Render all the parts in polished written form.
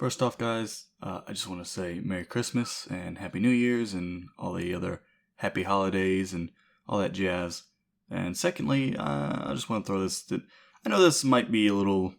First off, guys, I just want to say Merry Christmas and Happy New Year's and all the other happy holidays and all that jazz. And secondly, I just want to throw this. I know this might be a little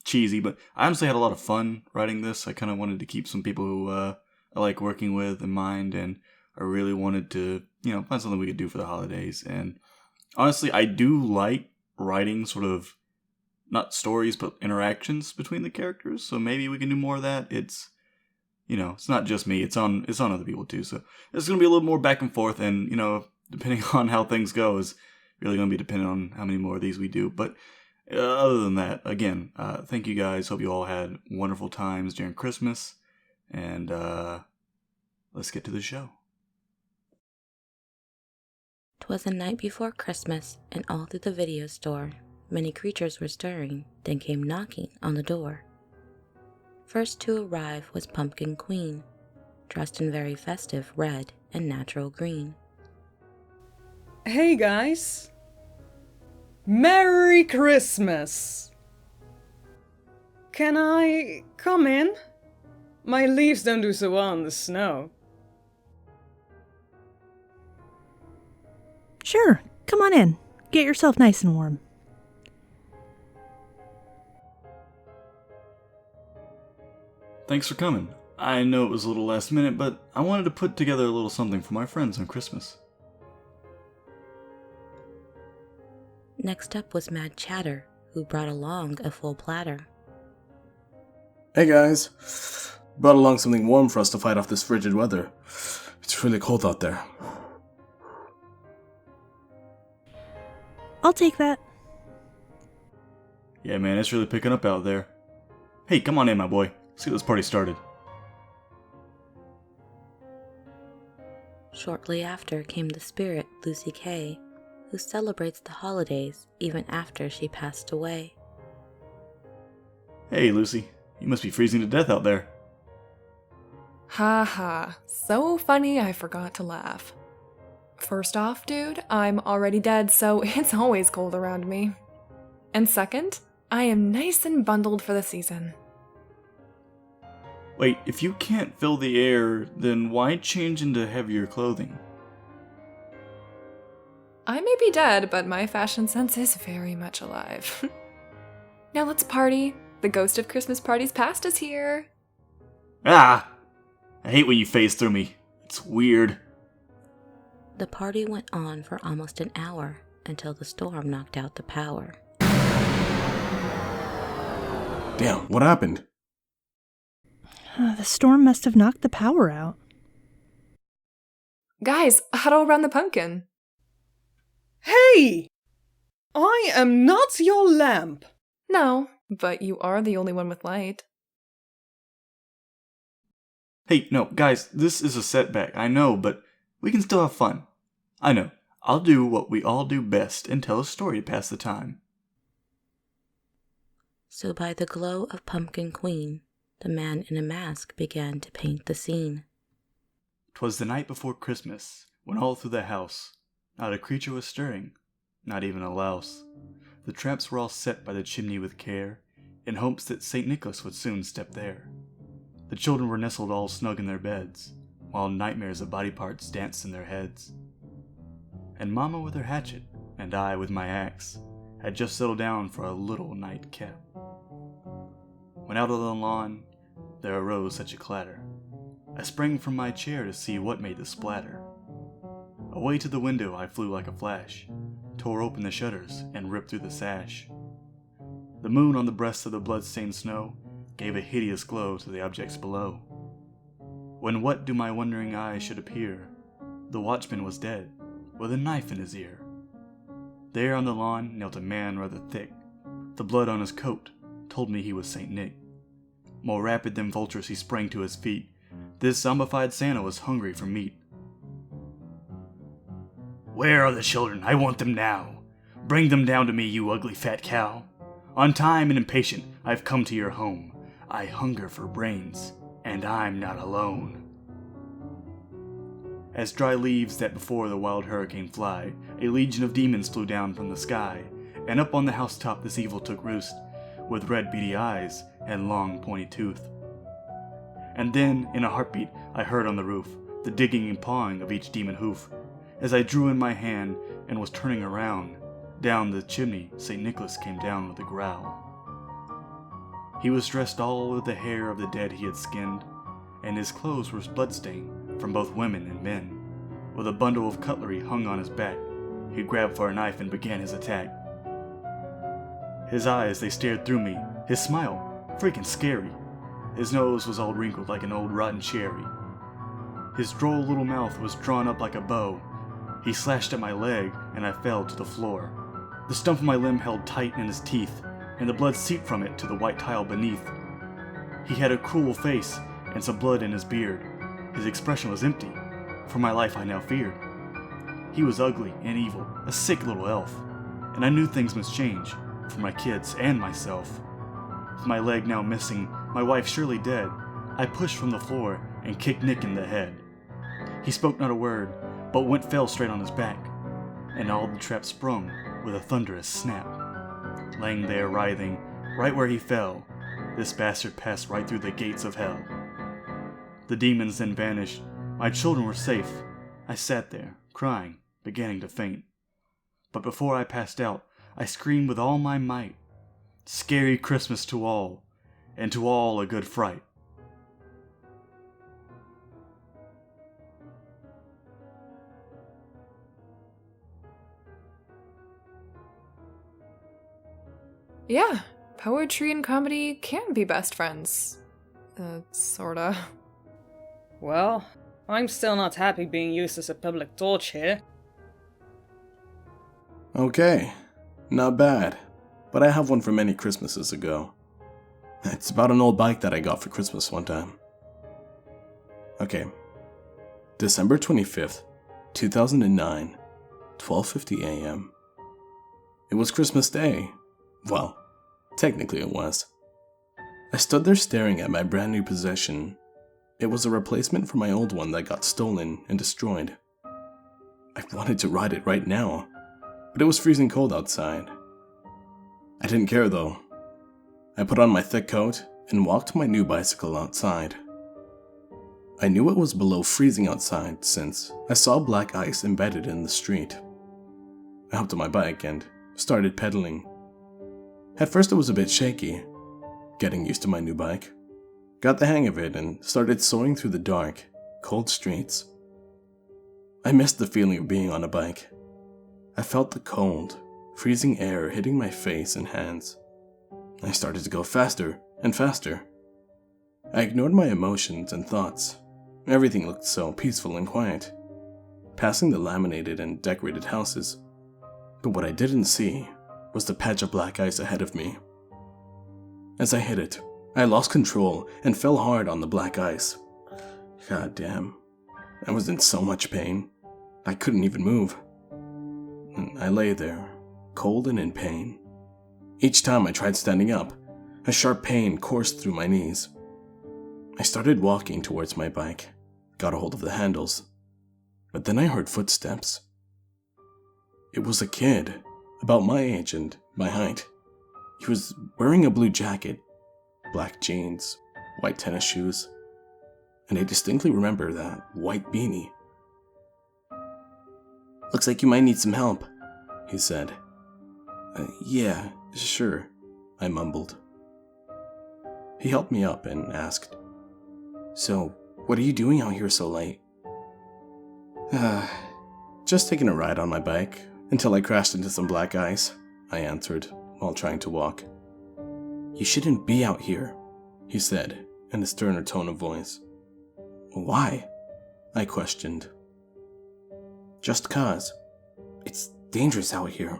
cheesy, but I honestly had a lot of fun writing this. I kind of wanted to keep some people who I like working with in mind, and I really wanted to, find something we could do for the holidays. And honestly, I do like writing sort of not stories, but interactions between the characters. So maybe we can do more of that. It's, it's not just me. It's on other people too. So it's going to be a little more back and forth. And, depending on how things go is really going to be dependent on how many more of these we do. But other than that, again, thank you guys. Hope you all had wonderful times during Christmas. And let's get to the show. 'Twas the night before Christmas, and all through the video store, many creatures were stirring, then came knocking on the door. First to arrive was PumpkinQueen, dressed in very festive red and natural green. Hey guys! Merry Christmas! Can I come in? My leaves don't do so well in the snow. Sure, come on in. Get yourself nice and warm. Thanks for coming. I know it was a little last minute, but I wanted to put together a little something for my friends on Christmas. Next up was MadChatter, who brought along a full platter. Hey guys, brought along something warm for us to fight off this frigid weather. It's really cold out there. I'll take that. Yeah, man, it's really picking up out there. Hey, come on in, my boy. Let's get this party started. Shortly after came the spirit, Lucy K., who celebrates the holidays even after she passed away. Hey, Lucy. You must be freezing to death out there. Ha ha. So funny I forgot to laugh. First off, dude, I'm already dead, so it's always cold around me. And second, I am nice and bundled for the season. Wait, if you can't fill the air, then why change into heavier clothing? I may be dead, but my fashion sense is very much alive. Now let's party. The ghost of Christmas parties past is here. Ah! I hate when you phase through me. It's weird. The party went on for almost an hour until the storm knocked out the power. Damn, what happened? The storm must have knocked the power out. Guys, huddle around the pumpkin. Hey! I am not your lamp! No, but you are the only one with light. Hey, no, guys, this is a setback, I know, but we can still have fun. I know. I'll do what we all do best and tell a story to pass the time. So by the glow of PumpkinQueen, the man in a mask began to paint the scene. 'Twas the night before Christmas, when all through the house not a creature was stirring, not even a louse. The traps were all set by the chimney with care, in hopes that St. Nicholas would soon step there. The children were nestled all snug in their beds, while nightmares of body parts danced in their heads. And Mama with her hatchet, and I with my axe, had just settled down for a little nightcap. When out on the lawn, there arose such a clatter. I sprang from my chair to see what made the splatter. Away to the window I flew like a flash, tore open the shutters and ripped through the sash. The moon on the breast of the blood-stained snow gave a hideous glow to the objects below. When what do my wondering eyes should appear, the watchman was dead, with a knife in his ear. There on the lawn knelt a man rather thick. The blood on his coat told me he was St. Nick. More rapid than vultures he sprang to his feet. This zombified Santa was hungry for meat. Where are the children? I want them now. Bring them down to me, you ugly fat cow. On time and impatient, I've come to your home. I hunger for brains, and I'm not alone. As dry leaves that before the wild hurricane fly, a legion of demons flew down from the sky, and up on the housetop this evil took roost, with red beady eyes and long pointy tooth. and then, in a heartbeat, I heard on the roof the digging and pawing of each demon hoof. As I drew in my hand and was turning around, down the chimney St. Nicholas came down with a growl. He was dressed all with the hair of the dead he had skinned, and his clothes were bloodstained from both women and men. With a bundle of cutlery hung on his back, he grabbed for a knife and began his attack. His eyes, they stared through me, his smile, freaking scary. His nose was all wrinkled like an old rotten cherry. His droll little mouth was drawn up like a bow. He slashed at my leg, and I fell to the floor. The stump of my limb held tight in his teeth, and the blood seeped from it to the white tile beneath. He had a cruel face, and some blood in his beard. His expression was empty. For my life I now feared. He was ugly and evil, a sick little elf, and I knew things must change, for my kids and myself. With my leg now missing, my wife surely dead, I pushed from the floor and kicked Nick in the head. He spoke not a word, but fell straight on his back, and all the trap sprung with a thunderous snap. Laying there writhing, right where he fell, this bastard passed right through the gates of hell. The demons then vanished. My children were safe. I sat there, crying, beginning to faint. But before I passed out, I screamed with all my might, "Scary Christmas to all, and to all a good fright." Yeah, poetry and comedy can be best friends. Sorta. Well, I'm still not happy being used as a public torch here. Okay, not bad, but I have one from many Christmases ago. It's about an old bike that I got for Christmas one time. Okay, December 25th, 2009, 12:50 a.m. It was Christmas Day. Well, technically it was. I stood there staring at my brand new possession. It was a replacement for my old one that got stolen and destroyed. I wanted to ride it right now, but it was freezing cold outside. I didn't care though. I put on my thick coat and walked my new bicycle outside. I knew it was below freezing outside since I saw black ice embedded in the street. I hopped on my bike and started pedaling. At first it was a bit shaky, getting used to my new bike. Got the hang of it and started soaring through the dark, cold streets. I missed the feeling of being on a bike. I felt the cold, freezing air hitting my face and hands. I started to go faster and faster. I ignored my emotions and thoughts. Everything looked so peaceful and quiet, passing the laminated and decorated houses. But what I didn't see was the patch of black ice ahead of me. As I hit it, I lost control and fell hard on the black ice. God damn, I was in so much pain. I couldn't even move. And I lay there, cold and in pain. Each time I tried standing up, a sharp pain coursed through my knees. I started walking towards my bike, got a hold of the handles, but then I heard footsteps. It was a kid, about my age and my height. He was wearing a blue jacket, black jeans, white tennis shoes, and I distinctly remember that white beanie. "Looks like you might need some help," he said. Yeah, sure," I mumbled. He helped me up and asked, "So, what are you doing out here so late?" Just taking a ride on my bike until I crashed into some black ice," I answered while trying to walk. "You shouldn't be out here," he said in a sterner tone of voice. "Why?" I questioned. "Just 'cause. It's dangerous out here,"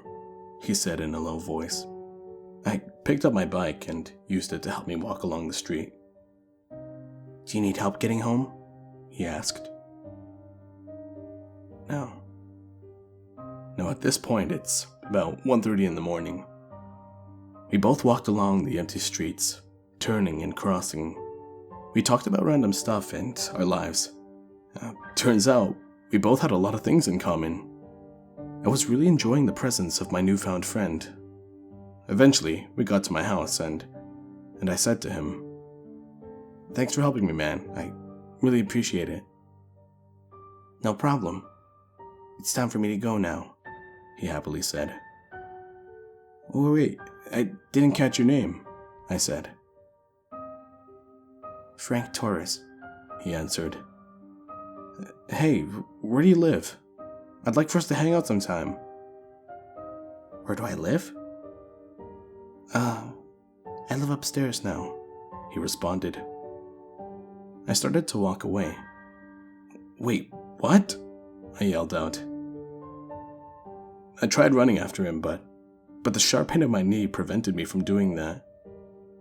he said in a low voice. I picked up my bike and used it to help me walk along the street. "Do you need help getting home?" he asked. No, at this point it's about 1:30 in the morning. We both walked along the empty streets, turning and crossing. We talked about random stuff and our lives. Turns out, we both had a lot of things in common. I was really enjoying the presence of my newfound friend. Eventually, we got to my house and I said to him, Thanks for helping me, man. I really appreciate it. No problem. It's time for me to go now, he happily said. Oh, wait, I didn't catch your name, I said. Frank Torres, he answered. Hey, where do you live? I'd like for us to hang out sometime. Where do I live? I live upstairs now, he responded. I started to walk away. Wait, what? I yelled out. I tried running after him, but the sharp pain of my knee prevented me from doing that.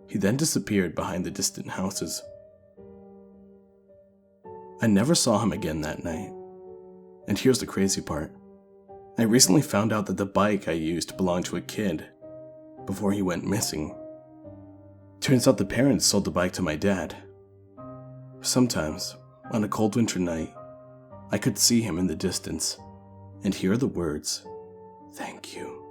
He then disappeared behind the distant houses. I never saw him again that night. And here's the crazy part. I recently found out that the bike I used belonged to a kid before he went missing. Turns out the parents sold the bike to my dad. Sometimes, on a cold winter night, I could see him in the distance and hear the words, "Thank you."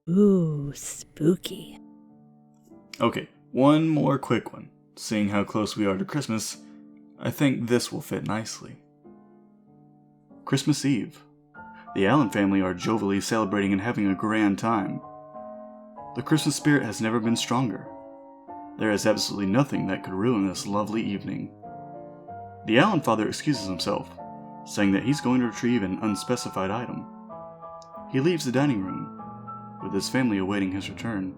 Ooh, spooky. Okay, one more quick one. Seeing how close we are to Christmas, I think this will fit nicely. Christmas Eve. The Allen family are jovially celebrating and having a grand time. The Christmas spirit has never been stronger. There is absolutely nothing that could ruin this lovely evening. The Allen father excuses himself, saying that he's going to retrieve an unspecified item. He leaves the dining room, with his family awaiting his return.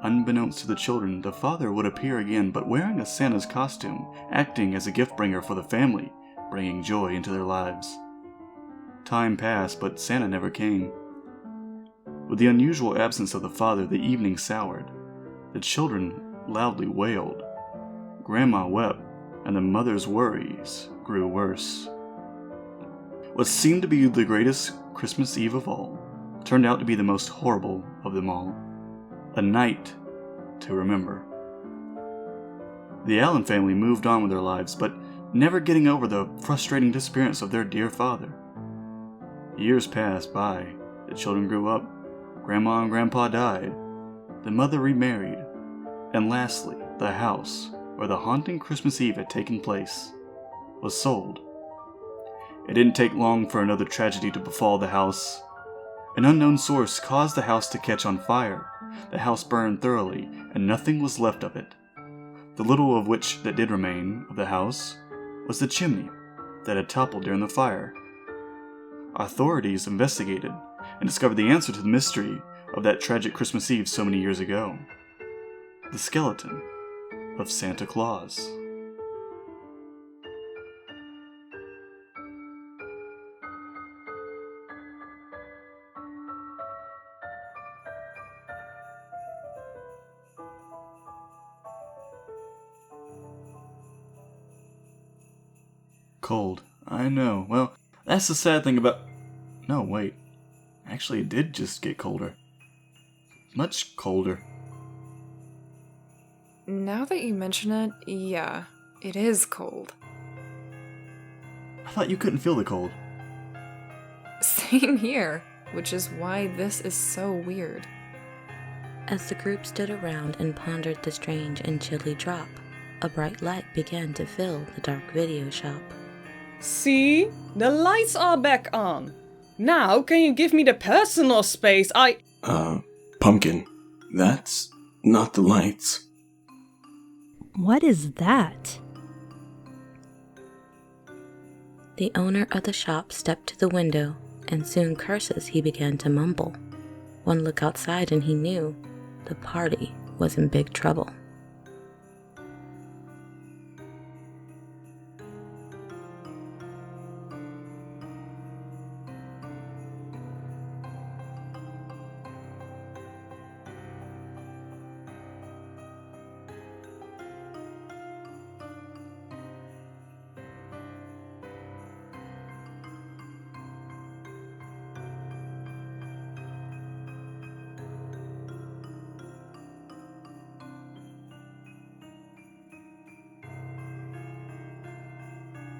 Unbeknownst to the children, the father would appear again, but wearing a Santa's costume, acting as a gift bringer for the family, bringing joy into their lives. Time passed, but Santa never came. With the unusual absence of the father, the evening soured. The children loudly wailed. Grandma wept, and the mother's worries grew worse. What seemed to be the greatest Christmas Eve of all turned out to be the most horrible of them all. A night to remember. The Allen family moved on with their lives, but never getting over the frustrating disappearance of their dear father. Years passed by, the children grew up, Grandma and Grandpa died, the mother remarried, and lastly, the house where the haunting Christmas Eve had taken place was sold. It didn't take long for another tragedy to befall the house. An unknown source caused the house to catch on fire. The house burned thoroughly, and nothing was left of it. The little of which that did remain of the house was the chimney that had toppled during the fire. Authorities investigated and discovered the answer to the mystery of that tragic Christmas Eve so many years ago. The skeleton of Santa Claus. Cold. I know. Well, that's the sad thing about... No, wait. Actually, it did just get colder. Much colder. Now that you mention it, yeah, it is cold. I thought you couldn't feel the cold. Same here, which is why this is so weird. As the group stood around and pondered the strange and chilly drop, a bright light began to fill the dark video shop. See? The lights are back on. Now can you give me the personal space Pumpkin, that's not the lights. What is that? The owner of the shop stepped to the window, and soon curses he began to mumble. One look outside and he knew the party was in big trouble.